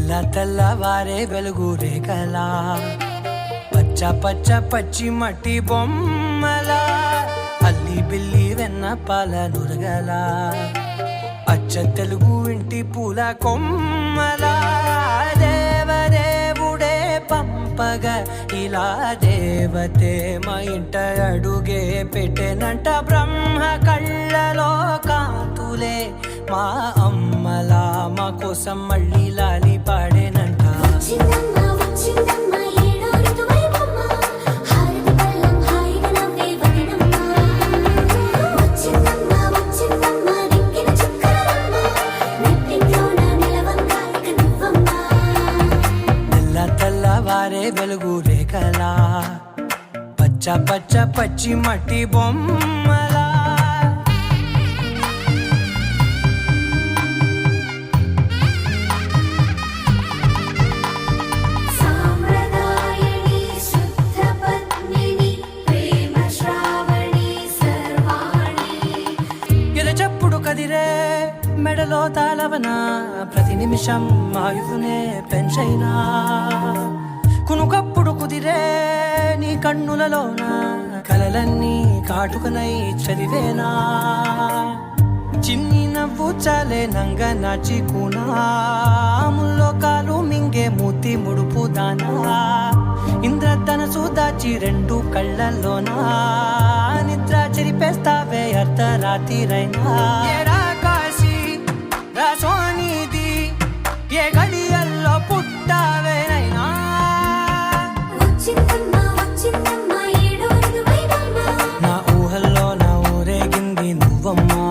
తెల్లవారే వెలుగు రేఖలా పచ్చ పచ్చ పచ్చి మట్టి బొమ్మలా అల్లి బిల్లి వెన్న పాల నురగలా అచ్చ తెలుగు ఇంటి పూల కొమ్మలా దేవదేవుడే పంపగా ఇలా దేవతే మా ఇంట అడుగే పెట్టెనంట బ్రహ్మ కళ్ళలో కాంతులే మా అమ్మలా మా కోసం మళ్ళీ లాలి పాడేనంట. తెల్లవారే వెలుగు రేఖలా పచ్చ పచ్చ పచ్చి మట్టి బొమ్మలా కదిరే మెడలో తాళవన ప్రతి నిమిషం ఆయువునే పెంచైనా కునుకప్పుడు కుదిరే నీ కన్నులలోన కలలన్నీ కాటుకనై చదివేనా చిన్ని నవ్వు చాలే నంగ నాచి కూనాముల్లో కాలు మింగే మూతి ముడుపు దానా ఇంద్రధనసు దాచి రెండు కళ్ళల్లోనా నిద్ర చెరిపేస్తావే అర్ధరాత్రిరైనా కాశీ రాసోనిది ఏ గడియల్లో పుట్టావేనైనా నా ఊహల్లో నా ఊరేగింది నువ్వమ్మా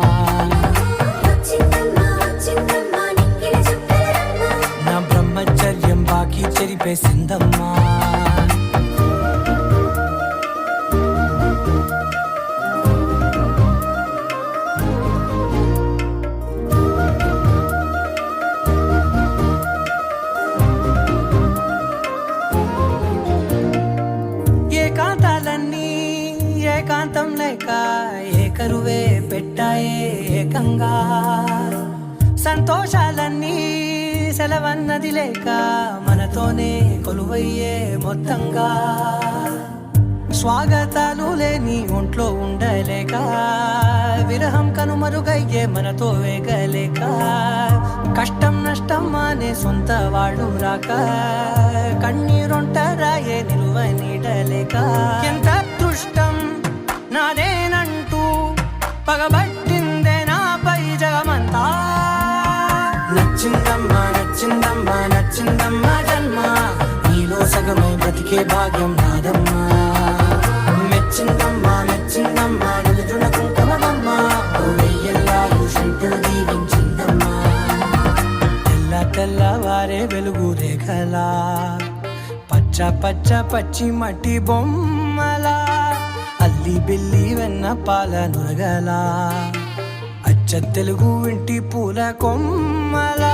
నా బ్రహ్మచర్యం బాకీ చెరిపేసిందమ్మా. ఏకాంతాలన్నీ ఏకాంతం లేక ఏకరువే పెట్టాయే ఏకంగా సంతోషాలన్నీ సెలవన్నది లేక మనతోనే కొలువయ్యే మొత్తంగా స్వాగతాలు లేని ఒంట్లో ఉండలేక విరహం కనుమరుగయ్యే మనతో వేగలేక కష్టం నష్టం అనే సొంత వాడు రాక కన్నీరొంటరాయే నిలువ నీడలేక ఎంత అదృష్టం నాదేనంటూ పగబట్టిందే నాపై జగమంతా. నచ్చిందమ్మా నచ్చిందమ్మా నచ్చిందమ్మా జన్మ నీలో సగమై బ్రతికే భాగ్యం నాదమ్మా మెచ్చిందమ్మా మెచ్చిందమ్మా నిలుచున కుంకుమమ్మా వెయ్యల్లాలు శంకులు దీవించిందమ్మా. తెల్లవారే వెలుగు రేఖలా పచ్చ పచ్చ పచ్చి మట్టి బొమ్మలా అల్లి బిల్లి వెన్న పాల నురగలా అచ్చ తెలుగు ఇంటి పూల కొమ్మలా